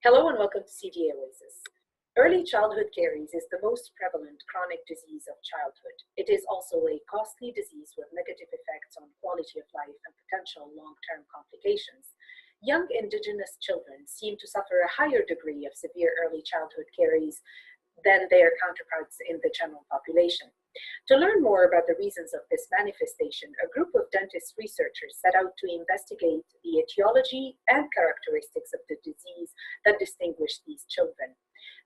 Hello and welcome to CDA Oasis. Early childhood caries is the most prevalent chronic disease of childhood. It is also a costly disease with negative effects on quality of life and potential long-term complications. Young indigenous children seem to suffer a higher degree of severe early childhood caries than their counterparts in the general population. To learn more about the reasons of this manifestation, a group of dentist researchers set out to investigate the etiology and characteristics of the disease that distinguish these children.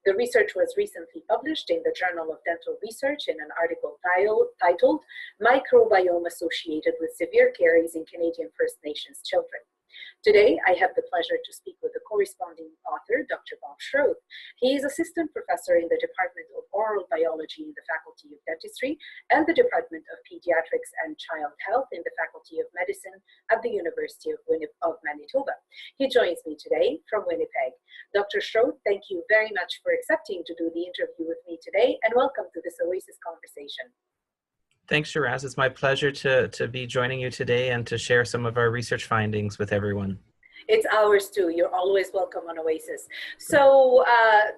The research was recently published in the Journal of Dental Research in an article titled Microbiome Associated with Severe Caries in Canadian First Nations Children. Today, I have the pleasure to speak with the corresponding author, Dr. Bob Schroth. He is assistant professor in the Department of Oral Biology in the Faculty of Dentistry and the Department of Pediatrics and Child Health in the Faculty of Medicine at the University of Manitoba. He joins me today from Winnipeg. Dr. Schroth, thank you very much for accepting to do the interview with me today, and welcome to this Oasis conversation. Thanks, Shiraz. It's my pleasure to be joining you today and to share some of our research findings with everyone. It's ours too. You're always welcome on Oasis. So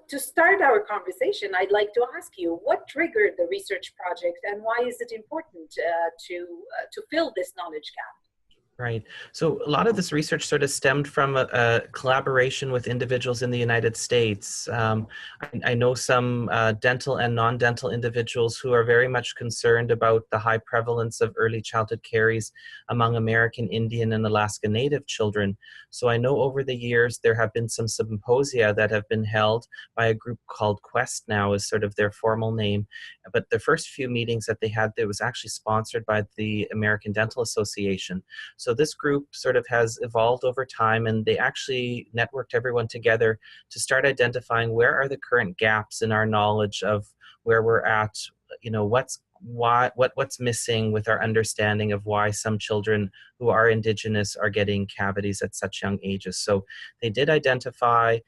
to start our conversation, I'd like to ask you, what triggered the research project and why is it important to fill this knowledge gap? Right. So a lot of this research sort of stemmed from a collaboration with individuals in the United States. I know some dental and non-dental individuals who are very much concerned about the high prevalence of early childhood caries among American Indian and Alaska Native children. So I know over the years there have been some symposia that have been held by a group called Quest now is sort of their formal name. But the first few meetings that they had, it was actually sponsored by the American Dental Association. So this group sort of has evolved over time, and they actually networked everyone together to start identifying where are the current gaps in our knowledge of where we're at, you know, what's missing with our understanding of why some children who are indigenous are getting cavities at such young ages. So they did identify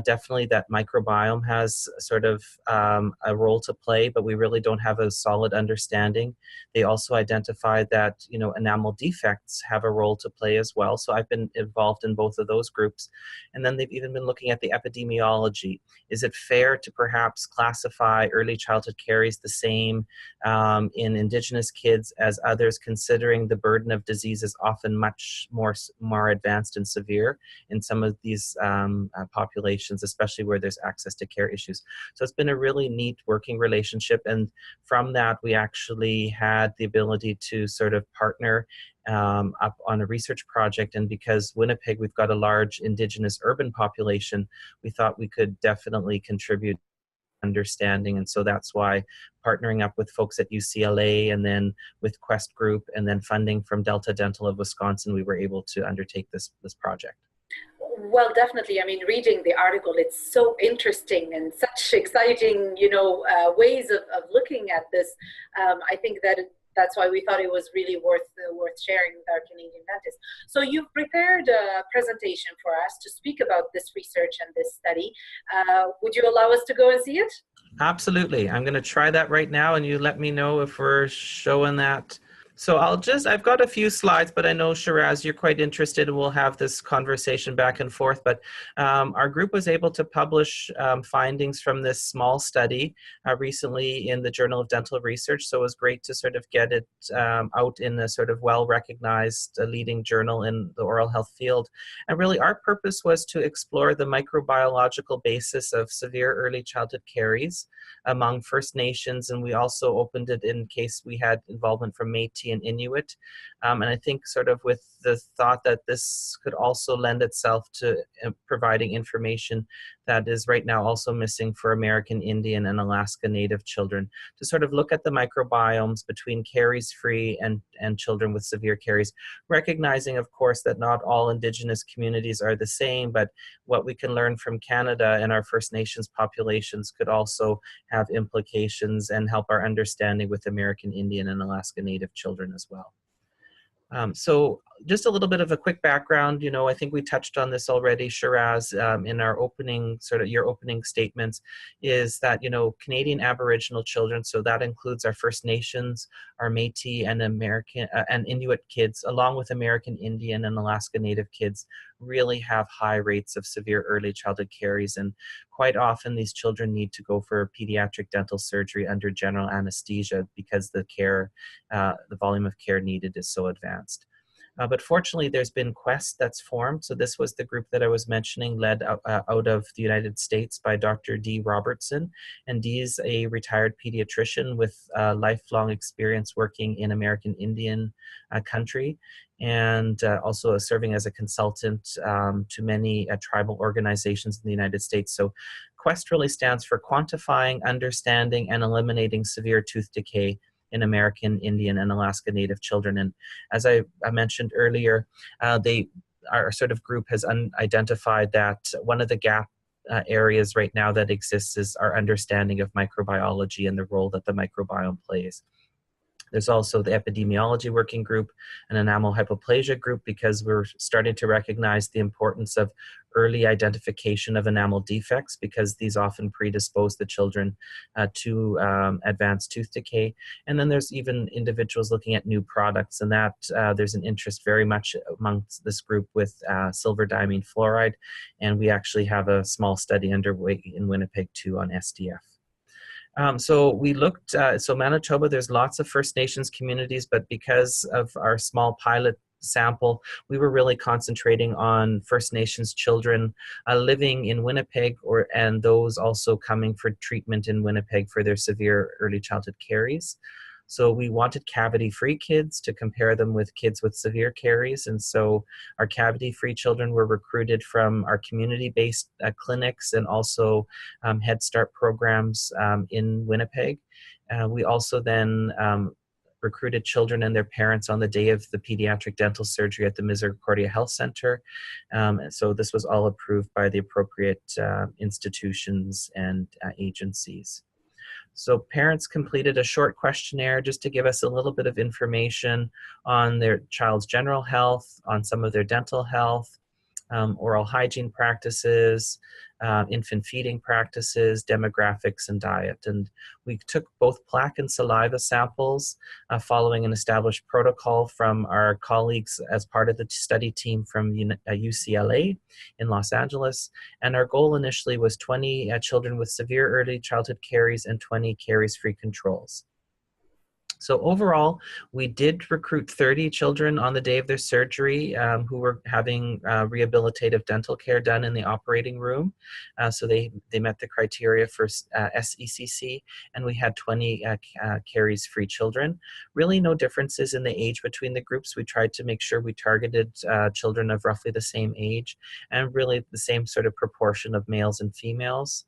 definitely that microbiome has sort of a role to play, but we really don't have a solid understanding. They also identified that, you know, enamel defects have a role to play as well. So I've been involved in both of those groups. And then they've even been looking at the epidemiology. Is it fair to perhaps classify early childhood caries the same in indigenous kids as others, considering the burden of disease is often much more advanced and severe in some of these populations, especially where there's access to care issues. So it's been a really neat working relationship, and from that we actually had the ability to sort of partner up on a research project. And because Winnipeg, we've got a large indigenous urban population, we thought we could definitely contribute understanding. And so that's why partnering up with folks at UCLA and then with Quest Group and then funding from Delta Dental of Wisconsin, we were able to undertake this project. Well, definitely. I mean, reading the article, it's so interesting and such exciting, you know, ways of looking at this. I think that's why we thought it was really worth sharing with our Canadian dentists. So you've prepared a presentation for us to speak about this research and this study. Would you allow us to go and see it? Absolutely. I'm going to try that right now, and you let me know if we're showing that. So I've got a few slides, but I know, Shiraz, you're quite interested, and we'll have this conversation back and forth. But our group was able to publish findings from this small study recently in the Journal of Dental Research. So it was great to sort of get it out in a sort of well-recognized leading journal in the oral health field. And really our purpose was to explore the microbiological basis of severe early childhood caries among First Nations. And we also opened it in case we had involvement from Métis and Inuit. And I think sort of with the thought that this could also lend itself to providing information that is right now also missing for American Indian and Alaska Native children, to sort of look at the microbiomes between caries-free and children with severe caries, recognizing, of course, that not all Indigenous communities are the same, but what we can learn from Canada and our First Nations populations could also have implications and help our understanding with American Indian and Alaska Native children as well. So just a little bit of a quick background, you know, I think we touched on this already, Shiraz, in our opening, your opening statements, is that, you know, Canadian Aboriginal children, so that includes our First Nations, our Métis and American and Inuit kids, along with American Indian and Alaska Native kids, really have high rates of severe early childhood caries. And quite often these children need to go for pediatric dental surgery under general anesthesia because the care, the volume of care needed is so advanced. But fortunately, there's been Quest that's formed. So this was the group that I was mentioning, led out of the United States by Dr. Dee Robertson. And Dee is a retired pediatrician with lifelong experience working in American Indian country, and also serving as a consultant to many tribal organizations in the United States. So Quest really stands for Quantifying, Understanding, and Eliminating Severe Tooth Decay in American Indian and Alaska Native children. And as I mentioned earlier, our sort of group has identified that one of the gap areas right now that exists is our understanding of microbiology and the role that the microbiome plays. There's also the epidemiology working group and enamel hypoplasia group, because we're starting to recognize the importance of early identification of enamel defects, because these often predispose the children to advanced tooth decay. And then there's even individuals looking at new products, and that there's an interest very much amongst this group with silver diamine fluoride. And we actually have a small study underway in Winnipeg too on SDF. So we looked, so Manitoba, there's lots of First Nations communities, but because of our small pilot sample, we were really concentrating on First Nations children living in Winnipeg, and those also coming for treatment in Winnipeg for their severe early childhood caries. So we wanted cavity-free kids to compare them with kids with severe caries. And so our cavity-free children were recruited from our community-based clinics and also Head Start programs in Winnipeg. We also then recruited children and their parents on the day of the pediatric dental surgery at the Misericordia Health Center. So this was all approved by the appropriate institutions and agencies. So parents completed a short questionnaire just to give us a little bit of information on their child's general health, on some of their dental health, oral hygiene practices, infant feeding practices, demographics, and diet. And we took both plaque and saliva samples following an established protocol from our colleagues as part of the study team from UCLA in Los Angeles. And our goal initially was 20 children with severe early childhood caries and 20 caries-free controls. So overall, we did recruit 30 children on the day of their surgery who were having rehabilitative dental care done in the operating room. So they met the criteria for SECC, and we had 20 caries-free children. Really no differences in the age between the groups. We tried to make sure we targeted children of roughly the same age, and really the same sort of proportion of males and females.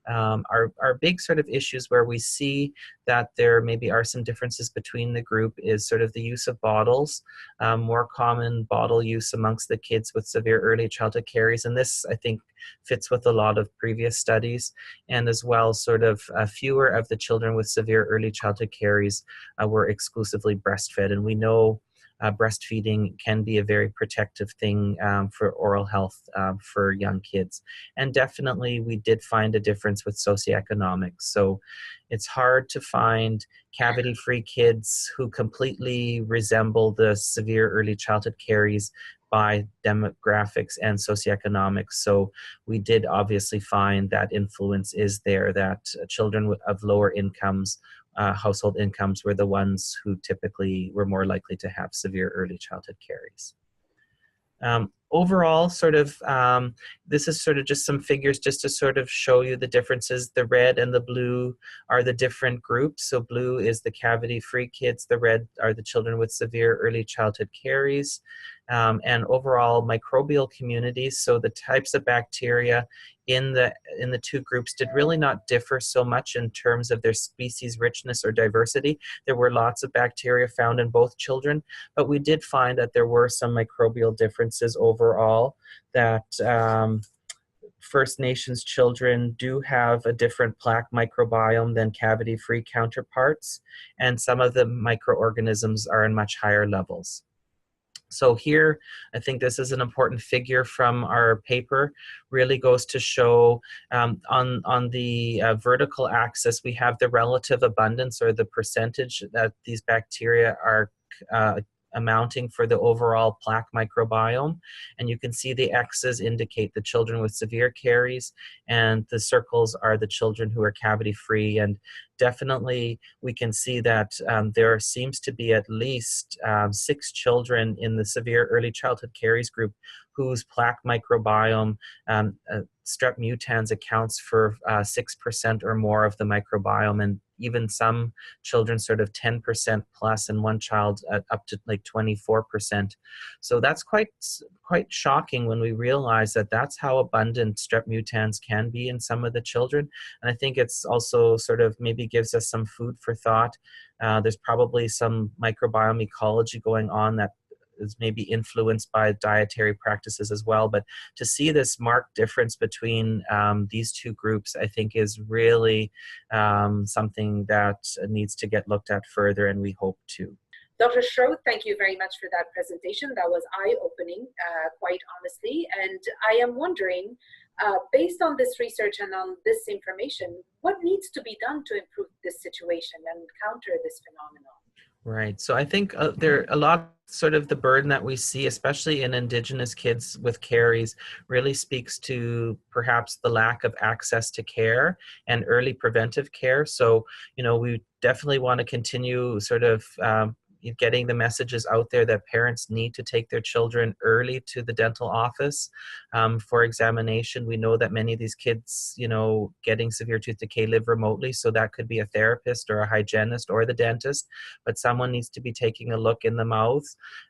Our big sort of issues where we see that there maybe are some differences between the group is sort of the use of bottles, more common bottle use amongst the kids with severe early childhood caries. And this, I think, fits with a lot of previous studies. And as well, sort of fewer of the children with severe early childhood caries were exclusively breastfed. And we know breastfeeding can be a very protective thing for oral health for young kids. And definitely we did find a difference with socioeconomics. So it's hard to find cavity-free kids who completely resemble the severe early childhood caries by demographics and socioeconomics. So we did obviously find that influence is there, that children of lower incomes, household incomes, were the ones who typically were more likely to have severe early childhood caries. Overall, sort of, this is sort of just some figures just to sort of show you the differences. The red and the blue are the different groups. So blue is the cavity-free kids. The red are the children with severe early childhood caries. And overall microbial communities, so the types of bacteria in the two groups did really not differ so much in terms of their species richness or diversity. There were lots of bacteria found in both children, but we did find that there were some microbial differences overall, that First Nations children do have a different plaque microbiome than cavity-free counterparts, and some of the microorganisms are in much higher levels. So here, I think this is an important figure from our paper, really goes to show on the vertical axis, we have the relative abundance or the percentage that these bacteria are amounting for the overall plaque microbiome. And you can see the X's indicate the children with severe caries, and the circles are the children who are cavity-free. And definitely we can see that there seems to be at least 6 children in the severe early childhood caries group whose plaque microbiome, strep mutans, accounts for 6% or more of the microbiome, and even some children sort of 10% plus, and one child up to like 24%. So that's quite shocking when we realize that that's how abundant strep mutans can be in some of the children. And I think it's also sort of maybe gives us some food for thought. There's probably some microbiome ecology going on that is maybe influenced by dietary practices as well. But to see this marked difference between these two groups, I think is really something that needs to get looked at further, and we hope to. Dr. Schroth, thank you very much for that presentation. That was eye-opening, quite honestly. And I am wondering, based on this research and on this information, what needs to be done to improve this situation and counter this phenomenon? Right. So I think there a lot sort of the burden that we see, especially in indigenous kids with caries, really speaks to perhaps the lack of access to care and early preventive care. So, we definitely want to continue sort of getting the messages out there that parents need to take their children early to the dental office for examination. We know that many of these kids, getting severe tooth decay live remotely, so that could be a therapist or a hygienist or the dentist, but someone needs to be taking a look in the mouth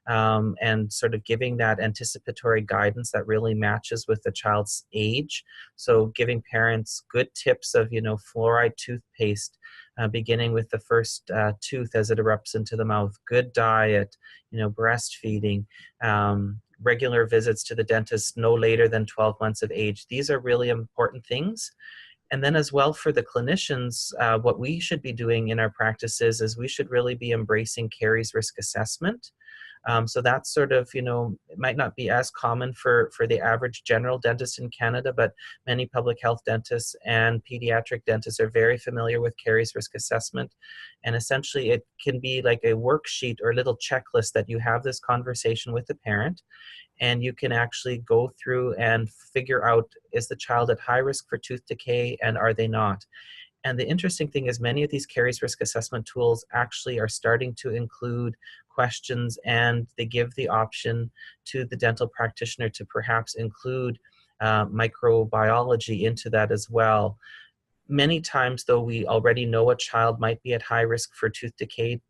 and sort of giving that anticipatory guidance that really matches with the child's age. So giving parents good tips of, fluoride toothpaste, beginning with the first tooth as it erupts into the mouth, good diet, breastfeeding, regular visits to the dentist no later than 12 months of age. These are really important things. And then as well for the clinicians, what we should be doing in our practices is we should really be embracing caries risk assessment. So that's sort of, it might not be as common for the average general dentist in Canada, but many public health dentists and pediatric dentists are very familiar with caries risk assessment. And essentially it can be like a worksheet or a little checklist that you have this conversation with the parent, and you can actually go through and figure out, is the child at high risk for tooth decay and are they not? And the interesting thing is many of these caries risk assessment tools actually are starting to include questions, and they give the option to the dental practitioner to perhaps include microbiology into that as well. Many times, though, we already know a child might be at high risk for tooth decay,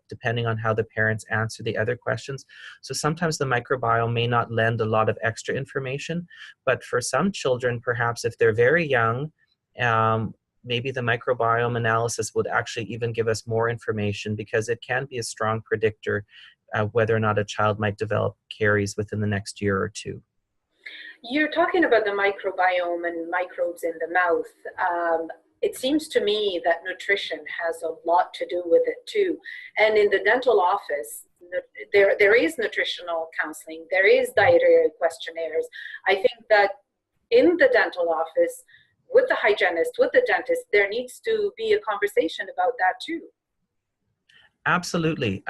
depending on how the parents answer the other questions. So sometimes the microbiome may not lend a lot of extra information, but for some children, perhaps if they're very young, maybe the microbiome analysis would actually even give us more information, because it can be a strong predictor of whether or not a child might develop caries within the next year or two. You're talking about the microbiome and microbes in the mouth. It seems to me that nutrition has a lot to do with it too. And in the dental office, there is nutritional counseling, there is dietary questionnaires. I think that in the dental office, with the hygienist, with the dentist, there needs to be a conversation about that too. Absolutely.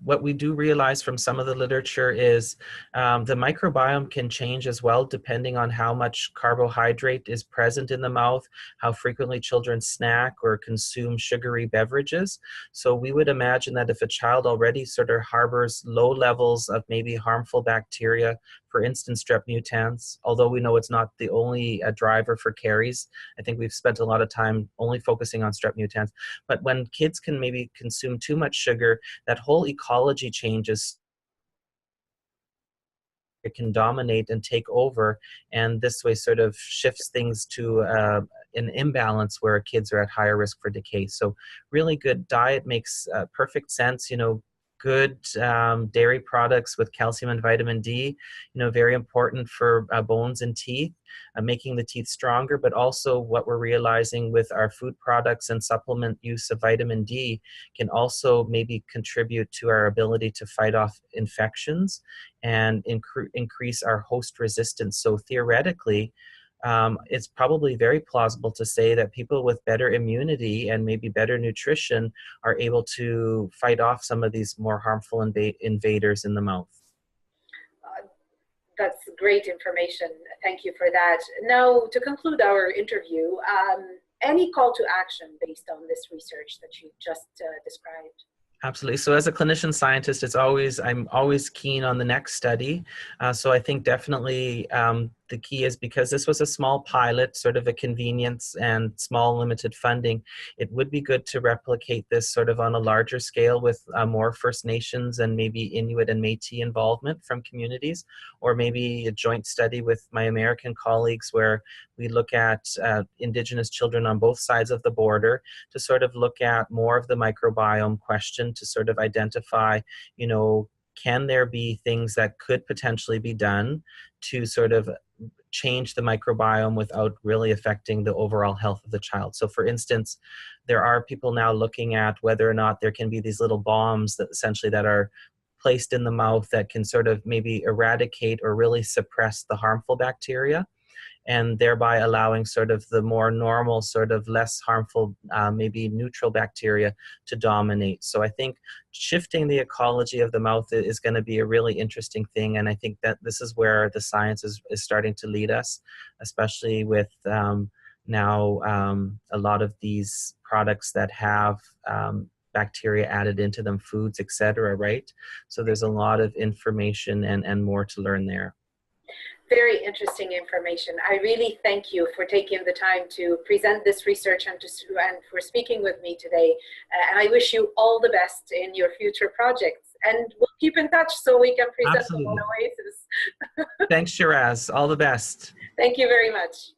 What we do realize from some of the literature is the microbiome can change as well, depending on how much carbohydrate is present in the mouth, how frequently children snack or consume sugary beverages. So we would imagine that if a child already sort of harbors low levels of maybe harmful bacteria, for instance, strep mutans, although we know it's not the only driver for caries. I think we've spent a lot of time only focusing on strep mutans. But when kids can maybe consume too much sugar, that whole ecology changes. It can dominate and take over, and this way sort of shifts things to an imbalance where kids are at higher risk for decay. So really good diet makes perfect sense. Good dairy products with calcium and vitamin D, very important for bones and teeth, making the teeth stronger. But also what we're realizing with our food products and supplement use of vitamin D can also maybe contribute to our ability to fight off infections and increase our host resistance. So theoretically, it's probably very plausible to say that people with better immunity and maybe better nutrition are able to fight off some of these more harmful invaders in the mouth. That's great information. Thank you for that. Now, to conclude our interview, any call to action based on this research that you just described? Absolutely. So as a clinician scientist, I'm always keen on the next study. So I think definitely the key is, because this was a small pilot, sort of a convenience and small limited funding, it would be good to replicate this sort of on a larger scale with more First Nations and maybe Inuit and Métis involvement from communities, or maybe a joint study with my American colleagues where we look at indigenous children on both sides of the border to sort of look at more of the microbiome question, to sort of identify, you know, can there be things that could potentially be done to sort of change the microbiome without really affecting the overall health of the child. So for instance, there are people now looking at whether or not there can be these little bombs that essentially that are placed in the mouth that can sort of maybe eradicate or really suppress the harmful bacteria, and thereby allowing sort of the more normal, sort of less harmful, maybe neutral bacteria to dominate. So I think shifting the ecology of the mouth is going to be a really interesting thing. And I think that this is where the science is starting to lead us, especially with now a lot of these products that have bacteria added into them, foods, etc., right? So there's a lot of information and more to learn there. Very interesting information. I really thank you for taking the time to present this research and for speaking with me today. And I wish you all the best in your future projects. And we'll keep in touch so we can present them on Oasis. Thanks, Shiraz. All the best. Thank you very much.